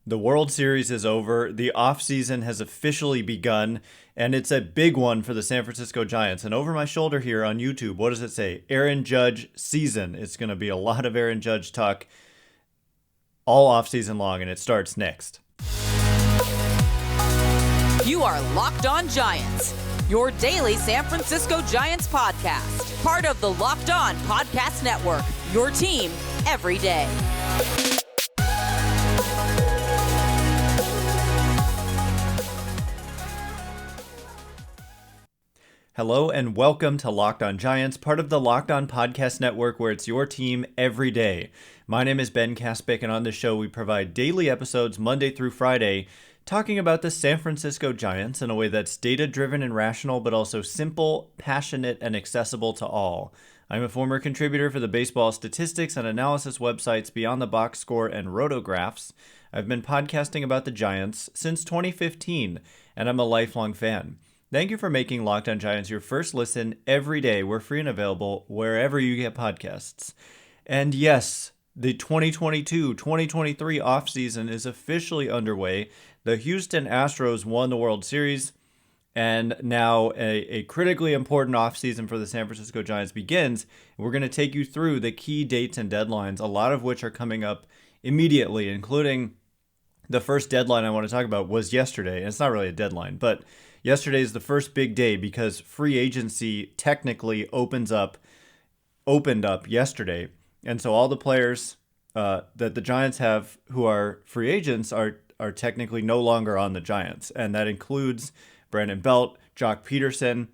The World Series is over. The offseason has officially begun, and it's a big one for the San Francisco Giants. And over my shoulder here on YouTube, what does it say? Aaron Judge season. It's going to be a lot of Aaron Judge talk all offseason long, and it starts next. You are Locked On Giants, your daily San Francisco Giants podcast. Part of the Locked On Podcast Network, your team every day. Hello and welcome to Locked On Giants, part of the Locked On Podcast Network, where it's your team every day. My name is Ben Kaspick, and on this show we provide daily episodes Monday through Friday talking about the San Francisco Giants in a way that's data-driven and rational, but also simple, passionate, and accessible to all. I'm a former contributor for the baseball statistics and analysis websites Beyond the Box Score and Rotographs. I've been podcasting about the Giants since 2015, and I'm a lifelong fan. Thank you for making Locked On Giants your first listen every day. We're free and available wherever you get podcasts. And yes, the 2022-2023 offseason is officially underway. The Houston Astros won the World Series, and now a critically important offseason for the San Francisco Giants begins. We're going to take you through the key dates and deadlines, a lot of which are coming up immediately, including the first deadline I want to talk about was yesterday. And it's not really a deadline, but yesterday is the first big day because free agency technically opened up yesterday. And so all the players that the Giants have who are free agents are technically no longer on the Giants. And that includes Brandon Belt, Joc Pederson,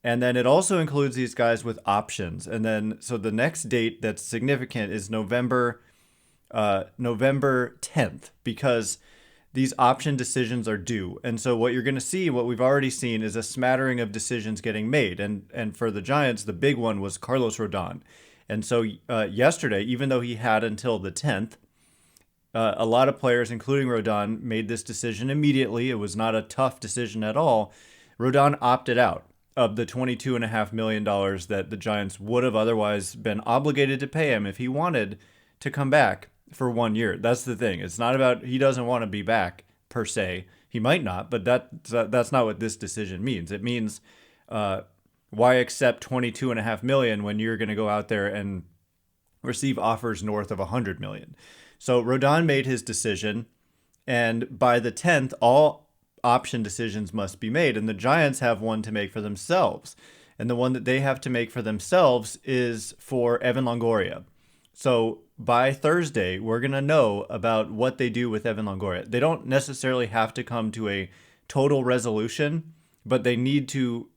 and then it also includes these guys with options. And then so the next date that's significant is November 10th, because these option decisions are due. And so what you're going to see, what we've already seen, is a smattering of decisions getting made. And for the Giants, the big one was Carlos Rodón. And so yesterday, even though he had until the 10th, a lot of players, including Rodón, made this decision immediately. It was not a tough decision at all. Rodón opted out of the $22.5 million that the Giants would have otherwise been obligated to pay him if he wanted to come back for 1 year. That's the thing. It's not about he doesn't want to be back per se. He might not, but that's not what this decision means. It means why accept $22.5 million when you're going to go out there and receive offers north of $100 million. So Rodón made his decision, and by the 10th, all option decisions must be made, and the Giants have one to make for themselves. And the one that they have to make for themselves is for Evan Longoria. So by Thursday, we're going to know about what they do with Evan Longoria. They don't necessarily have to come to a total resolution, but they need to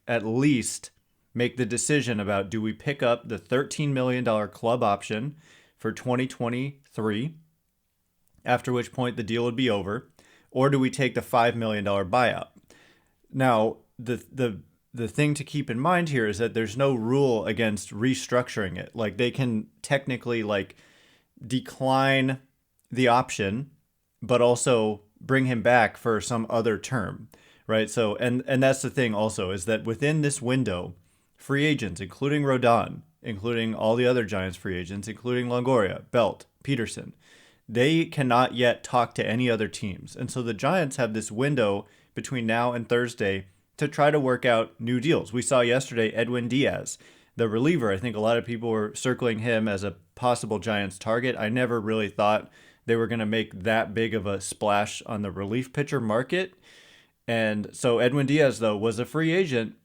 at least make the decision about, do we pick up the $13 million club option for 2023, after which point the deal would be over, or do we take the $5 million buyout? Now, the thing to keep in mind here is that there's no rule against restructuring it. Like, they can technically decline the option, but also bring him back for some other term, right? So, and that's the thing also, is that within this window, free agents, including Rodón, including all the other Giants free agents, including Longoria, Belt, Pederson, they cannot yet talk to any other teams. And so the Giants have this window between now and Thursday to try to work out new deals. We saw yesterday Edwin Diaz, the reliever. I think a lot of people were circling him as a possible Giants target. I never really thought they were going to make that big of a splash on the relief pitcher market. And so Edwin Diaz, though, was a free agent,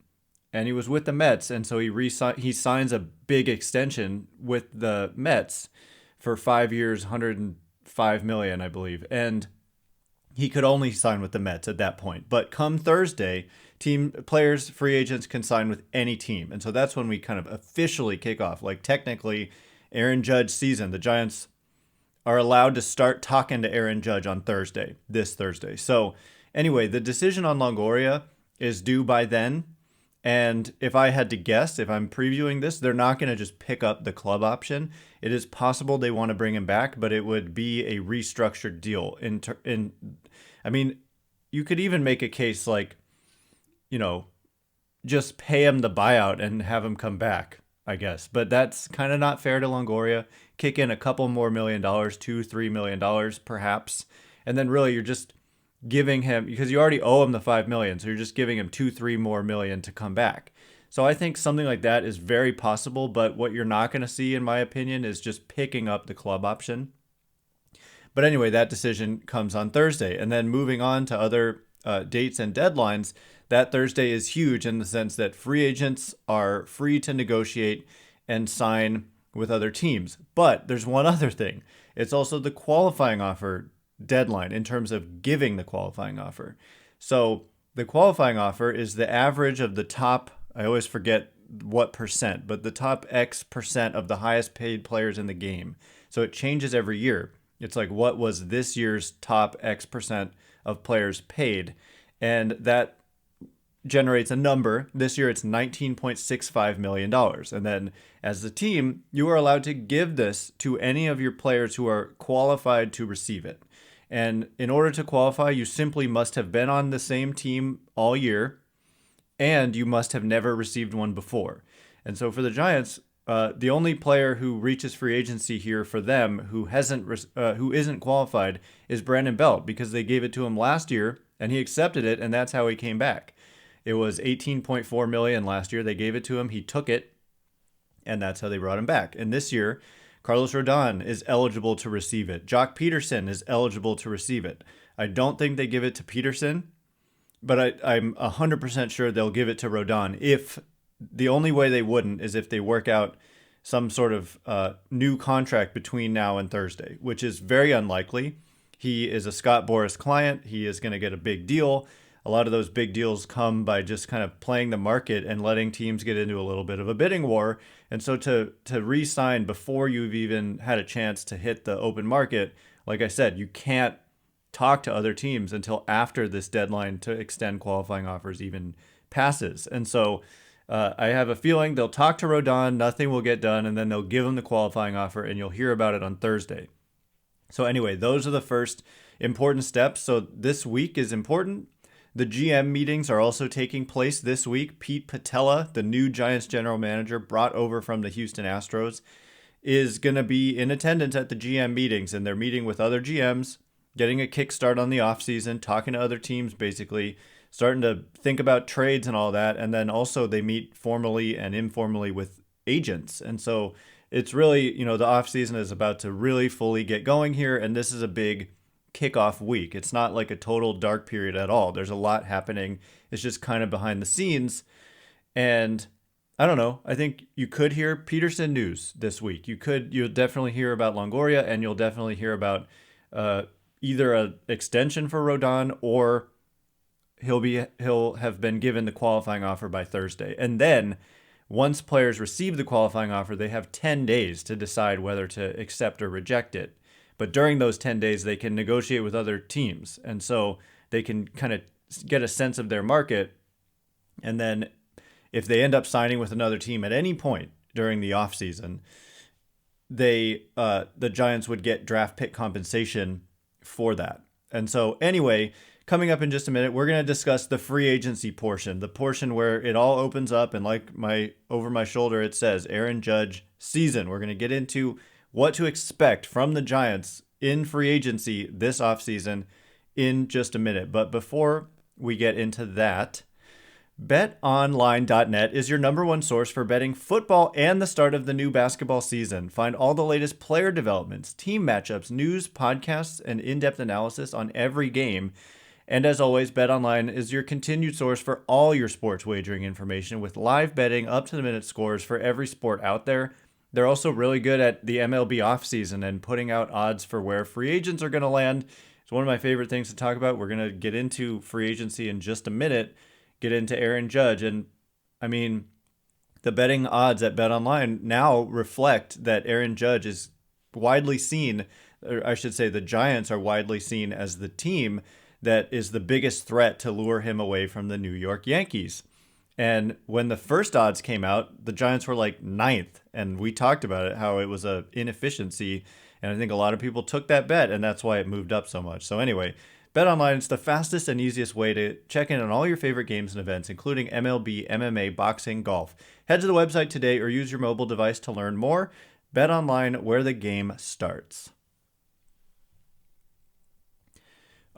and he was with the Mets. And so he signs a big extension with the Mets for 5 years, $105 million, I believe. And he could only sign with the Mets at that point. But come Thursday, players, free agents can sign with any team. And so that's when we kind of officially kick off. Technically, Aaron Judge season, the Giants are allowed to start talking to Aaron Judge on this Thursday. So anyway, the decision on Longoria is due by then. And if I had to guess, if I'm previewing this, they're not going to just pick up the club option. It is possible they want to bring him back, but it would be a restructured deal. I mean, you could even make a case just pay him the buyout and have him come back, I guess. But that's kind of not fair to Longoria. Kick in a couple more $1 million, $2-3 million perhaps, And then really you're just giving him, because you already owe him the 5 million, so you're just giving him 2-3 more million to come back. So I think something like that is very possible, but what you're not going to see, in my opinion, is just picking up the club option. But anyway, that decision comes on Thursday. And then moving on to other dates and deadlines, that Thursday is huge in the sense that free agents are free to negotiate and sign with other teams. But there's one other thing. It's also the qualifying offer deadline in terms of giving the qualifying offer. So the qualifying offer is the average of the top, I always forget what percent, but the top X percent of the highest paid players in the game. So it changes every year. It's like, what was this year's top X percent of players paid? And that generates a number. This year it's $19.65 million. And then as the team, you are allowed to give this to any of your players who are qualified to receive it. And in order to qualify, you simply must have been on the same team all year, and you must have never received one before. And so for the Giants, the only player who reaches free agency here for them who isn't qualified is Brandon Belt, because they gave it to him last year and he accepted it, and that's how he came back. It was $18.4 million last year. They gave it to him. He took it, and that's how they brought him back. And this year, Carlos Rodón is eligible to receive it. Joc Pederson is eligible to receive it. I don't think they give it to Pederson, but I'm 100% sure they'll give it to Rodón. If the only way they wouldn't is if they work out some sort of new contract between now and Thursday, which is very unlikely. He is a Scott Boras client. He is going to get a big deal. A lot of those big deals come by just kind of playing the market and letting teams get into a little bit of a bidding war. And so to re-sign before you've even had a chance to hit the open market, like I said, you can't talk to other teams until after this deadline to extend qualifying offers even passes. And so I have a feeling they'll talk to Rodón, nothing will get done, and then they'll give him the qualifying offer, and you'll hear about it on Thursday. So anyway, those are the first important steps. So this week is important. The GM meetings are also taking place this week. Pete Patella, the new Giants general manager brought over from the Houston Astros, is going to be in attendance at the GM meetings, and they're meeting with other GMs, getting a kickstart on the offseason, talking to other teams, basically starting to think about trades and all that. And then also they meet formally and informally with agents. And so it's really, the offseason is about to really fully get going here, and this is a big kickoff week. It's not like a total dark period at all. There's a lot happening. It's just kind of behind the scenes. And I don't know. I think you could hear Pederson news this week. You'll definitely hear about Longoria, and you'll definitely hear about either an extension for Rodón, or he'll have been given the qualifying offer by Thursday. And then once players receive the qualifying offer, they have 10 days to decide whether to accept or reject it. But during those 10 days, they can negotiate with other teams. And so they can kind of get a sense of their market. And then if they end up signing with another team at any point during the offseason, the Giants would get draft pick compensation for that. And so anyway, coming up in just a minute, we're going to discuss the free agency portion, the portion where it all opens up. And like over my shoulder, it says Aaron Judge season. We're going to get into what to expect from the Giants in free agency this offseason in just a minute. But before we get into that, BetOnline.net is your number one source for betting football and the start of the new basketball season. Find all the latest player developments, team matchups, news, podcasts, and in-depth analysis on every game. And as always, BetOnline is your continued source for all your sports wagering information with live betting, up-to-the-minute scores for every sport out there. They're also really good at the MLB offseason and putting out odds for where free agents are going to land. It's one of my favorite things to talk about. We're going to get into free agency in just a minute, get into Aaron Judge. And I mean, the betting odds at BetOnline now reflect that Aaron Judge is widely seen, or I should say the Giants are widely seen as the team that is the biggest threat to lure him away from the New York Yankees. And when the first odds came out, the Giants were like 9th. And we talked about it, how it was a inefficiency. And I think a lot of people took that bet, and that's why it moved up so much. So anyway, BetOnline is the fastest and easiest way to check in on all your favorite games and events, including MLB, MMA, boxing, golf. Head to the website today or use your mobile device to learn more. BetOnline, where the game starts.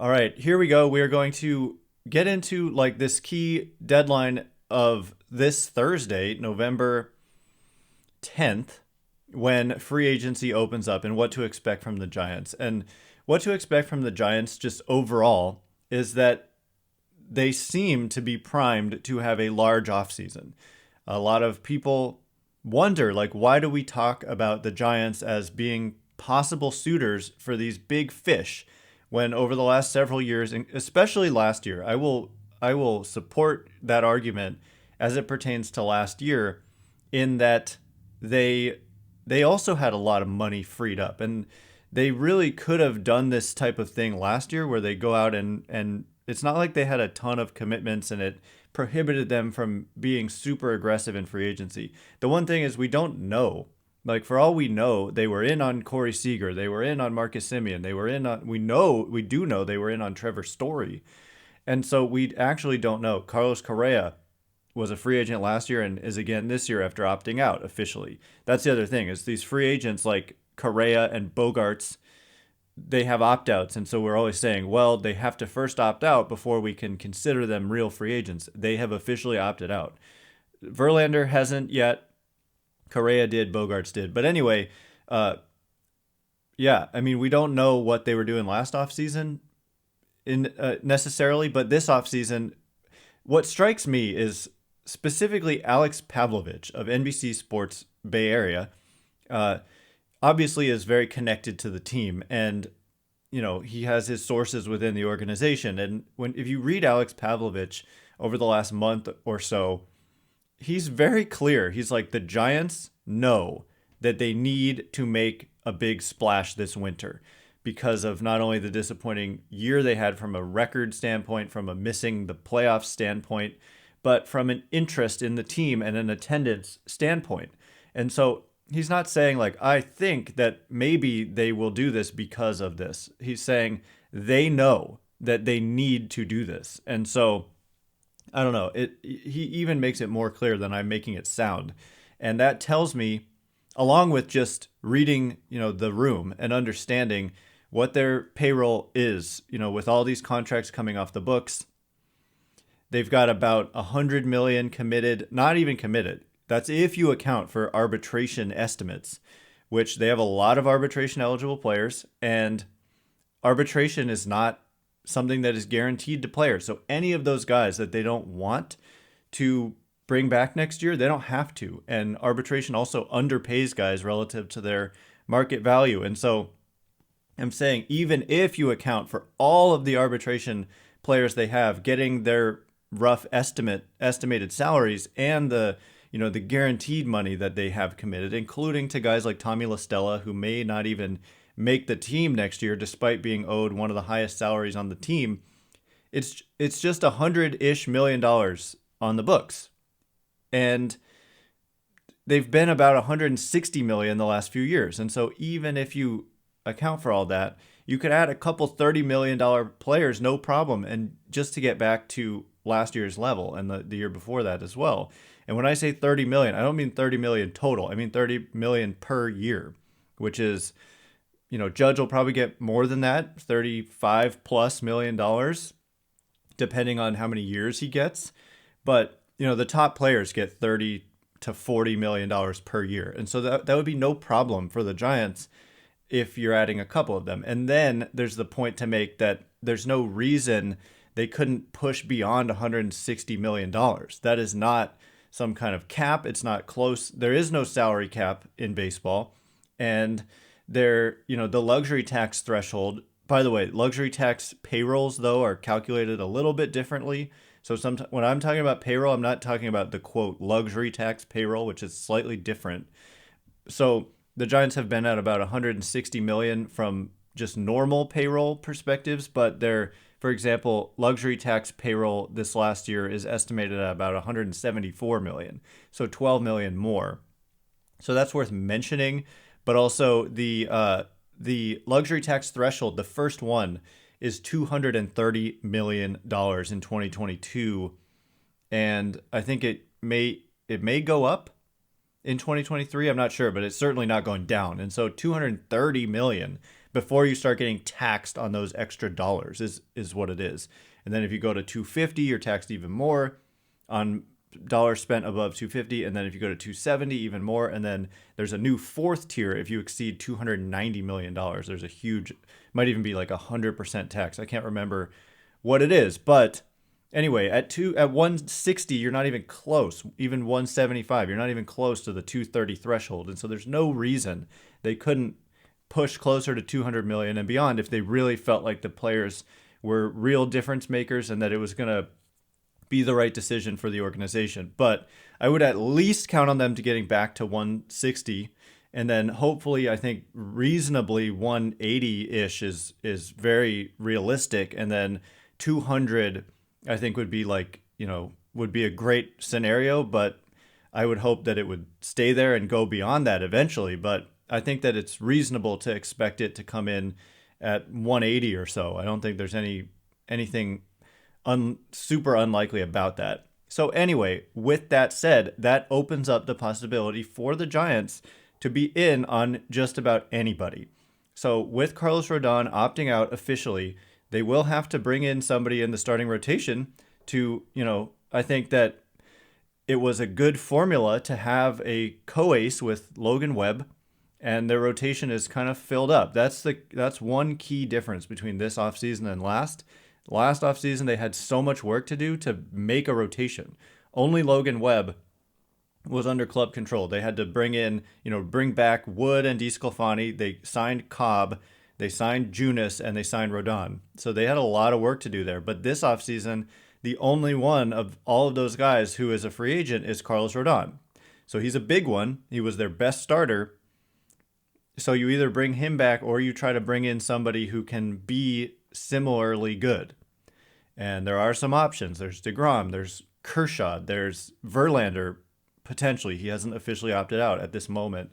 All right, here we go. We are going to get into like this key deadline of this Thursday, November 10th, when free agency opens up and what to expect from the Giants. And what to expect from the Giants just overall is that they seem to be primed to have a large offseason. A lot of people wonder, like, why do we talk about the Giants as being possible suitors for these big fish when over the last several years, and especially last year, I will support that argument as it pertains to last year, in that they also had a lot of money freed up, and they really could have done this type of thing last year where they go out and it's not like they had a ton of commitments and it prohibited them from being super aggressive in free agency. The one thing is we don't know. Like, for all we know, they were in on Corey Seager. They were in on Marcus Simeon. They were in on, we do know they were in on Trevor Story. And so we actually don't know. Carlos Correa was a free agent last year and is again this year after opting out officially. That's the other thing, is these free agents like Correa and Bogarts, they have opt-outs. And so we're always saying, well, they have to first opt out before we can consider them real free agents. They have officially opted out. Verlander hasn't yet. Correa did, Bogarts did. But anyway, yeah, I mean, we don't know what they were doing last offseason necessarily, but this offseason, what strikes me is specifically Alex Pavlovich of NBC Sports Bay Area, obviously is very connected to the team, and he has his sources within the organization. And if you read Alex Pavlovich over the last month or so, he's very clear. He's like, the Giants know that they need to make a big splash this winter because of not only the disappointing year they had from a record standpoint, from a missing the playoffs standpoint, but from an interest in the team and an attendance standpoint. And so he's not saying like, I think that maybe they will do this because of this. He's saying they know that they need to do this. And so I don't know. He even makes it more clear than I'm making it sound. And that tells me, along with just reading, the room and understanding what their payroll is, with all these contracts coming off the books, they've got about $100 million committed, not even committed. That's if you account for arbitration estimates, which they have a lot of arbitration eligible players, and arbitration is not something that is guaranteed to players. So any of those guys that they don't want to bring back next year, they don't have to. And arbitration also underpays guys relative to their market value. And so I'm saying, even if you account for all of the arbitration players they have getting their rough estimated salaries and the guaranteed money that they have committed, including to guys like Tommy La Stella, who may not even make the team next year despite being owed one of the highest salaries on the team, it's just $100-ish million on the books. And they've been about $160 million the last few years. And so even if you account for all that, you could add a couple $30 million players, no problem, and just to get back to last year's level and the year before that as well. And when I say 30 million, I don't mean 30 million total. I mean 30 million per year, which is, Judge will probably get more than that, $35+ million, depending on how many years he gets. But, the top players get 30 to $40 million per year. And so that would be no problem for the Giants if you're adding a couple of them. And then there's the point to make that there's no reason they couldn't push beyond $160 million. That is not some kind of cap. It's not close. There is no salary cap in baseball. And the luxury tax threshold, by the way, luxury tax payrolls, though, are calculated a little bit differently. So when I'm talking about payroll, I'm not talking about the, quote, luxury tax payroll, which is slightly different. So the Giants have been at about $160 million from just normal payroll perspectives, but their, for example, luxury tax payroll this last year is estimated at about $174 million, so $12 million more. So that's worth mentioning. But also the luxury tax threshold, the first one, is $230 million in 2022, and I think it may go up in 2023. I'm not sure, but it's certainly not going down. And so $230 million before you start getting taxed on those extra dollars is what it is. And then if you go to 250, you're taxed even more on dollars spent above 250. And then if you go to 270, even more. And then there's a new fourth tier. If you exceed $290 million, there's a huge, might even be like 100% tax. I can't remember what it is, but anyway, at 160, you're not even close. Even 175, you're not even close to the 230 threshold. And so there's no reason they couldn't push closer to 200 million and beyond if they really felt like the players were real difference makers and that it was going to be the right decision for the organization. But I would at least count on them to getting back to 160, and then hopefully, I think reasonably 180-ish is very realistic, and then 200 I think would be would be a great scenario, but I would hope that it would stay there and go beyond that eventually. But I think that it's reasonable to expect it to come in at 180 or so. I don't think there's anything super unlikely about that. So anyway, with that said, that opens up the possibility for the Giants to be in on just about anybody. So with Carlos Rodón opting out officially, they will have to bring in somebody in the starting rotation to, I think that it was a good formula to have a co-ace with Logan Webb, and their rotation is kind of filled up. That's one key difference between this offseason and last. Last offseason, they had so much work to do to make a rotation. Only Logan Webb was under club control. They had to bring back Wood and DeSclafani. They signed Cobb, they signed Junis, and they signed Rodón. So they had a lot of work to do there. But this offseason, the only one of all of those guys who is a free agent is Carlos Rodón. So he's a big one. He was their best starter. So you either bring him back or you try to bring in somebody who can be similarly good. And there are some options. There's DeGrom, there's Kershaw, there's Verlander, potentially. He hasn't officially opted out at this moment,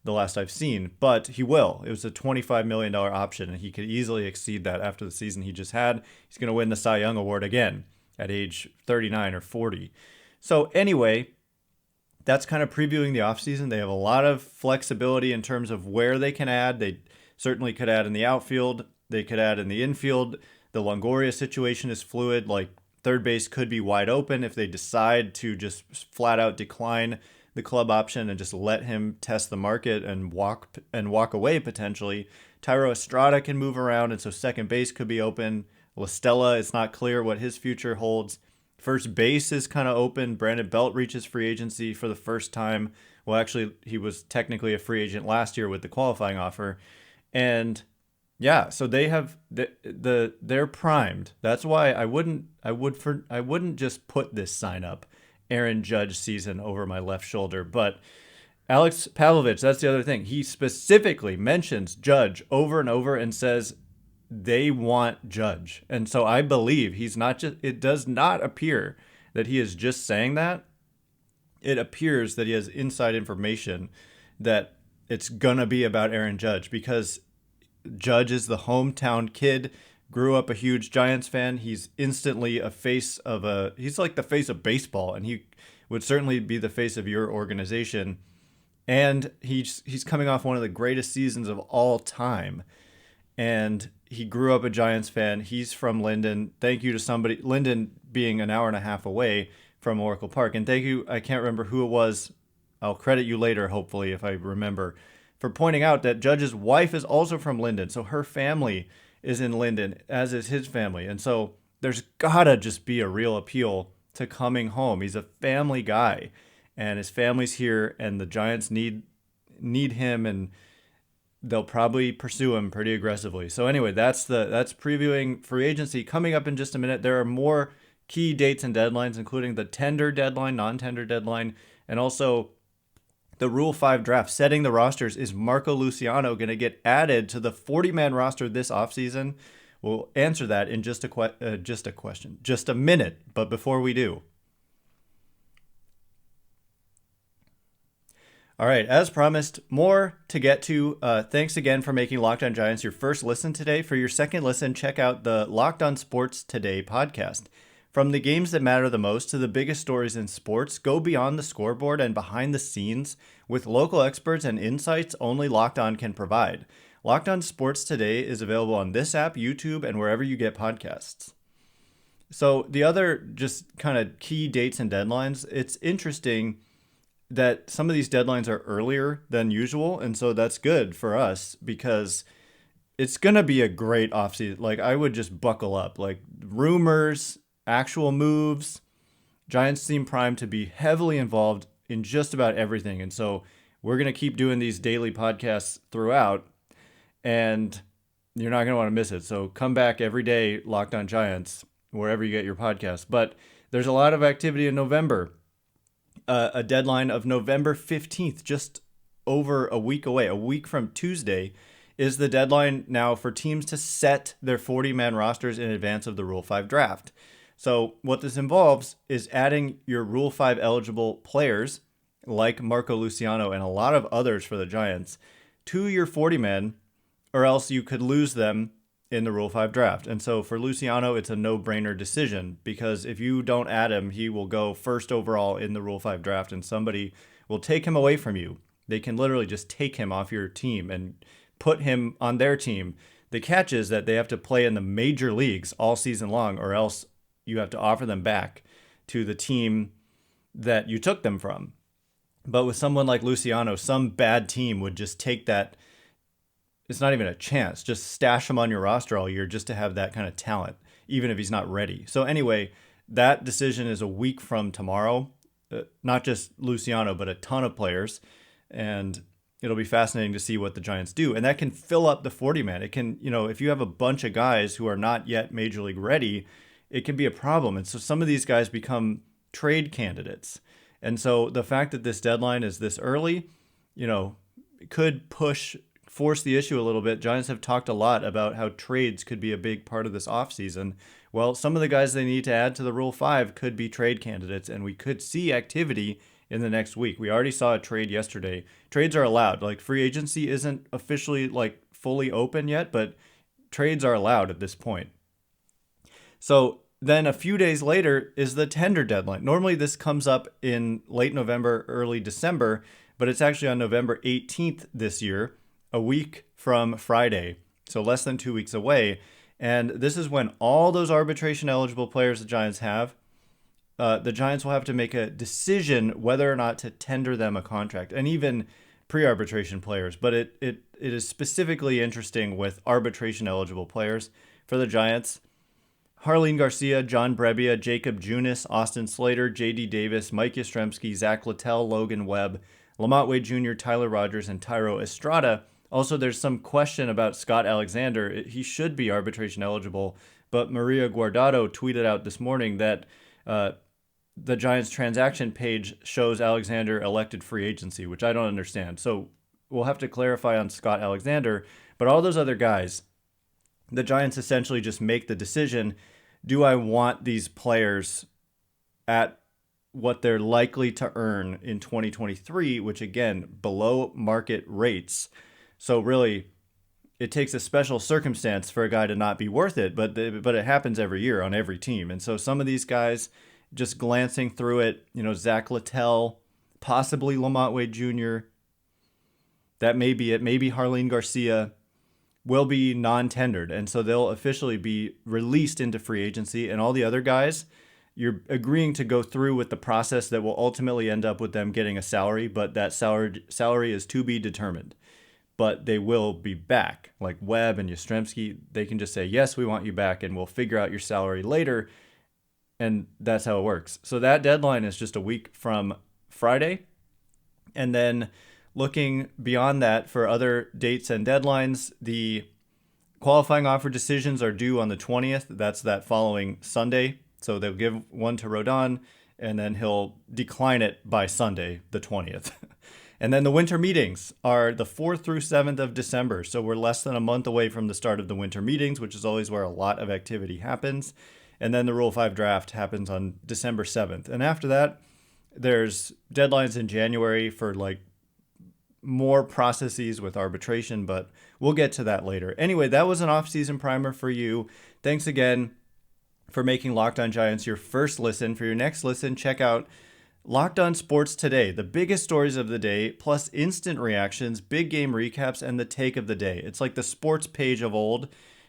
the last I've seen, but he will. It was a $25 million option, and he could easily exceed that after the season he just had. He's going to win the Cy Young Award again at age 39 or 40. So anyway, that's kind of previewing the offseason. They have a lot of flexibility in terms of where they can add. They certainly could add in the outfield. They could add in the infield. The Longoria situation is fluid. Like, third base could be wide open if they decide to just flat out decline the club option and just let him test the market and walk away potentially. Tyro Estrada can move around, and so second base could be open. La Stella, it's not clear what his future holds. First base is kind of open. Brandon Belt reaches free agency for the first time. Well, actually, he was technically a free agent last year with the qualifying offer. And yeah, so they have they're primed. That's why I wouldn't just put this sign up, Aaron Judge season, over my left shoulder. But Alex Pavlovich, that's the other thing. He specifically mentions Judge over and over and says they want Judge. And so I believe he's not just, it does not appear that he is just saying that. It appears that he has inside information that it's going to be about Aaron Judge, because Judge is the hometown kid, grew up a huge Giants fan. He's instantly he's like the face of baseball, and he would certainly be the face of your organization. And he's coming off one of the greatest seasons of all time. And he grew up a Giants fan. He's from Linden. Thank you to somebody, Linden being an hour and a half away from Oracle Park. And thank you, I can't remember who it was. I'll credit you later, hopefully, if I remember, for pointing out that Judge's wife is also from Linden. So her family is in Linden, as is his family. And so there's gotta just be a real appeal to coming home. He's a family guy, and his family's here, and the Giants need him, and they'll probably pursue him pretty aggressively. So anyway, that's previewing free agency. Coming up in just a minute, there are more key dates and deadlines, including the tender deadline, non-tender deadline, and also the Rule 5 draft. Setting the rosters. Is Marco Luciano going to get added to the 40-man roster this offseason? We'll answer that in just a minute. But before we do, all right, as promised, more to get to. Thanks again for making Locked On Giants your first listen today. For your second listen, check out the Locked On Sports Today podcast. From the games that matter the most to the biggest stories in sports, go beyond the scoreboard and behind the scenes with local experts and insights only Locked On can provide. Locked On Sports Today is available on this app, YouTube, and wherever you get podcasts. So the other just kind of key dates and deadlines, it's interesting that some of these deadlines are earlier than usual. And so that's good for us because it's going to be a great offseason. Like, I would just buckle up. Like, rumors, actual moves, Giants seem primed to be heavily involved in just about everything. And so we're going to keep doing these daily podcasts throughout, and you're not going to want to miss it. So come back every day, Locked On Giants, wherever you get your podcasts. But there's a lot of activity in November. A deadline of November 15th, just over a week away. A week from Tuesday is the deadline now for teams to set their 40-man rosters in advance of the Rule 5 draft. So what this involves is adding your Rule 5 eligible players like Marco Luciano and a lot of others for the Giants to your 40-man, or else you could lose them in the Rule 5 draft. And so for Luciano, it's a no-brainer decision because if you don't add him, he will go first overall in the Rule 5 draft and somebody will take him away from you. They can literally just take him off your team and put him on their team. The catch is that they have to play in the major leagues all season long, or else you have to offer them back to the team that you took them from. But with someone like Luciano, some bad team would just take that. It's not even a chance. Just stash him on your roster all year just to have that kind of talent, even if he's not ready. So anyway, that decision is a week from tomorrow. Not just Luciano, but a ton of players. And it'll be fascinating to see what the Giants do. And that can fill up the 40-man. It can, if you have a bunch of guys who are not yet major league ready, it can be a problem. And so some of these guys become trade candidates. And so the fact that this deadline is this early, could force the issue a little bit. Giants have talked a lot about how trades could be a big part of this offseason. Well, some of the guys they need to add to the Rule 5 could be trade candidates, and we could see activity in the next week. We already saw a trade yesterday. Trades are allowed. Like, free agency isn't officially fully open yet, but trades are allowed at this point. So then a few days later is the tender deadline. Normally this comes up in late November, early December, but it's actually on November 18th this year, a week from Friday, so less than 2 weeks away. And this is when all those arbitration eligible players the Giants have, the Giants will have to make a decision whether or not to tender them a contract, and even pre-arbitration players. But it is specifically interesting with arbitration eligible players for the Giants. Harleen Garcia, John Brebbia, Jacob Junis, Austin Slater, J.D. Davis, Mike Yastrzemski, Zach Littell, Logan Webb, Lamont Wade Jr., Tyler Rogers, and Tyro Estrada. Also, there's some question about Scott Alexander. He should be arbitration eligible, but Maria Guardado tweeted out this morning that the Giants transaction page shows Alexander elected free agency, which I don't understand. So we'll have to clarify on Scott Alexander. But all those other guys, the Giants essentially just make the decision, do I want these players at what they're likely to earn in 2023, which again, below market rates. So really, it takes a special circumstance for a guy to not be worth it, but it happens every year on every team. And so some of these guys, just glancing through it, Zach Littell, possibly Lamont Wade Jr., that may be it, maybe Harleen Garcia, will be non-tendered. And so they'll officially be released into free agency. And all the other guys, you're agreeing to go through with the process that will ultimately end up with them getting a salary, but that salary is to be determined. But they will be back. Like Webb and Yastrzemski, they can just say, yes, we want you back, and we'll figure out your salary later. And that's how it works. So that deadline is just a week from Friday. And then looking beyond that for other dates and deadlines, the qualifying offer decisions are due on the 20th. That's that following Sunday. So they'll give one to Rodón, and then he'll decline it by Sunday, the 20th. And then the winter meetings are the 4th through 7th of December. So we're less than a month away from the start of the winter meetings, which is always where a lot of activity happens. And then the Rule 5 draft happens on December 7th. And after that, there's deadlines in January for more processes with arbitration, but we'll get to that later. Anyway, that was an off-season primer for you. Thanks again for making Locked On Giants your first listen. For your next listen, check out Locked On Sports Today, the biggest stories of the day, plus instant reactions, big game recaps, and the take of the day. It's like the sports page of old,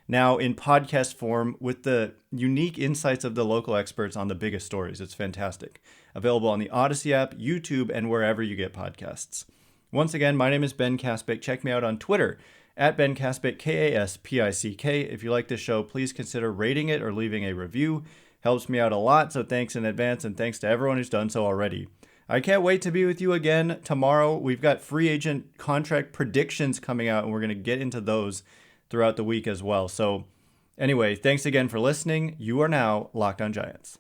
now in podcast form with the unique insights of the local experts on the biggest stories. It's fantastic. Available on the Odyssey app, YouTube, and wherever you get podcasts. Once again, my name is Ben Kaspick. Check me out on Twitter at Ben Kaspick, Kaspick. If you like this show, please consider rating it or leaving a review. Helps me out a lot, so thanks in advance, and thanks to everyone who's done so already. I can't wait to be with you again tomorrow. We've got free agent contract predictions coming out, and we're going to get into those throughout the week as well. So anyway, thanks again for listening. You are now Locked On Giants.